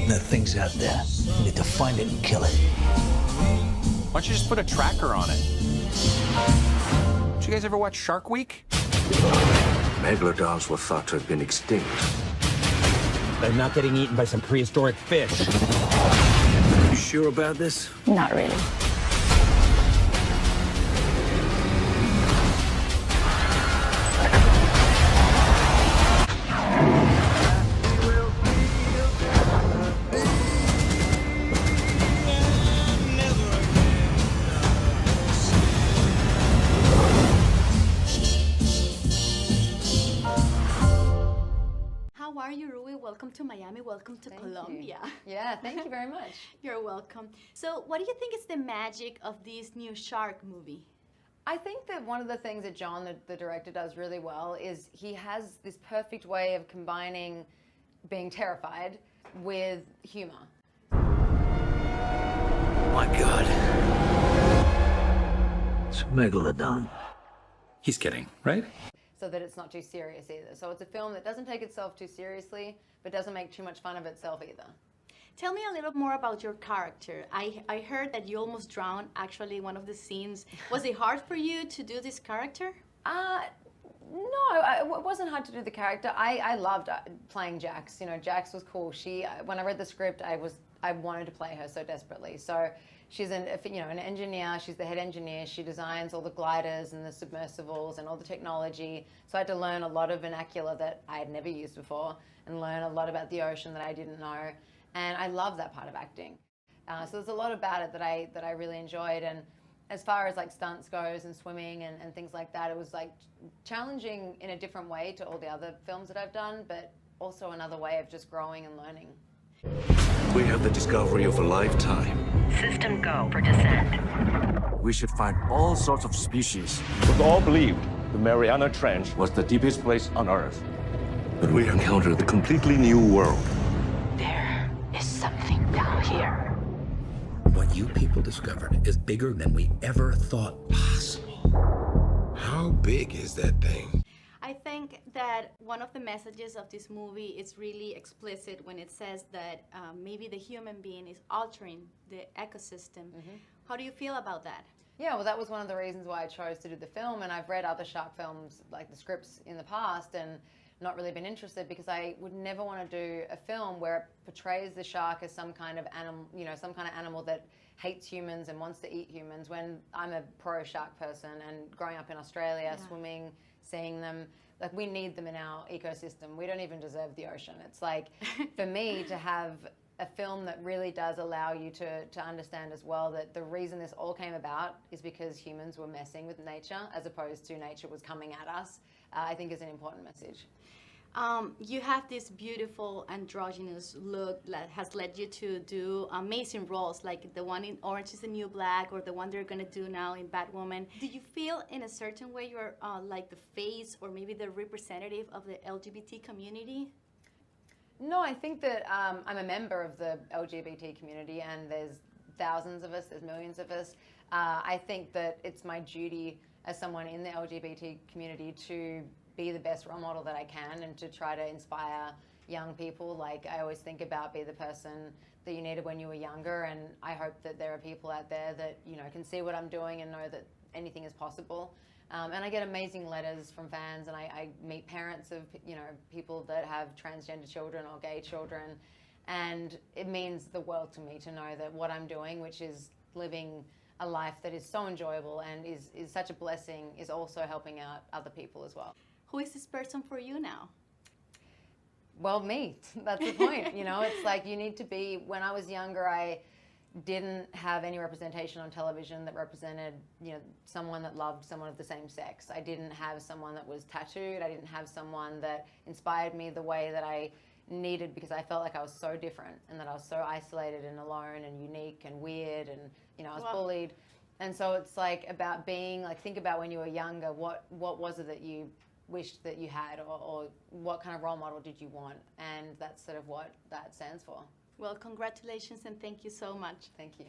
That thing's out there. You need to find it and kill it. Why don't you just put a tracker on it? Did you guys ever watch Shark Week? Megalodons were thought to have been extinct. They're not getting eaten by some prehistoric fish. You sure about this? Not really. How are you, Rui? Welcome to Miami. Welcome to Colombia. Yeah, thank you very much. You're welcome. So, what do you think is the magic of this new shark movie? I think that one of the things that John, the director, does really well is he has this perfect way of combining being terrified with humor. My God. It's a Megalodon. He's kidding, right? So that it's not too serious either. So it's a film that doesn't take itself too seriously, but doesn't make too much fun of itself either. Tell me a little more about your character. I heard that you almost drowned, actually, one of the scenes. Was it hard for you to do this character? No, it wasn't hard to do the character. I loved playing Jax. You know, Jax was cool. When I read the script, I wanted to play her so desperately. So she's an engineer. She's the head engineer. She designs all the gliders and the submersibles and all the technology. So I had to learn a lot of vernacular that I had never used before and learn a lot about the ocean that I didn't know. And I love that part of acting. So there's a lot about it that I really enjoyed. And as far as like stunts goes and swimming and things like that, it was like challenging in a different way to all the other films that I've done, but also another way of just growing and learning. We have the discovery of a lifetime. System go for descent. We should find all sorts of species. We all believed the Mariana Trench was the deepest place on Earth. But we encountered a completely new world. There is something down here. What you people discovered is bigger than we ever thought possible. How big is that thing? I think that one of the messages of this movie is really explicit when it says that maybe the human being is altering the ecosystem. How do you feel about that? Yeah, well, that was one of the reasons why I chose to do the film, and I've read other shark films, like the scripts in the past, and not really been interested because I would never want to do a film where it portrays the shark as some kind of animal, some kind of animal that hates humans and wants to eat humans, when I'm a pro-shark person and growing up in Australia, swimming, seeing them, like we need them in our ecosystem. We don't even deserve the ocean. It's like, for me to have a film that really does allow you to understand as well that the reason this all came about is because humans were messing with nature as opposed to nature was coming at us, I think is an important message. You have this beautiful androgynous look that has led you to do amazing roles, like the one in Orange is the New Black or the one they're going to do now in Batwoman. Do you feel in a certain way you're like the face or maybe the representative of the LGBT community? No, I think that I'm a member of the LGBT community, and there's thousands of us, there's millions of us. I think that it's my duty as someone in the LGBT community to be the best role model that I can and to try to inspire young people. Like, I always think about be the person that you needed when you were younger, and I hope that there are people out there that, can see what I'm doing and know that anything is possible. And I get amazing letters from fans, and I meet parents of, people that have transgender children or gay children, and it means the world to me to know that what I'm doing, which is living a life that is so enjoyable and is such a blessing, is also helping out other people as well. Who is this person for you now? Well, me. That's the point. It's like you need to be. When I was younger, I didn't have any representation on television that represented, someone that loved someone of the same sex. I didn't have someone that was tattooed. I didn't have someone that inspired me the way that I needed, because I felt like I was so different and that I was so isolated and alone and unique and weird, and I was bullied. And so it's like about being like, think about when you were younger, what was it that you wished that you had, or what kind of role model did you want? And that's sort of what that stands for. Well, congratulations and thank you so much. Thank you.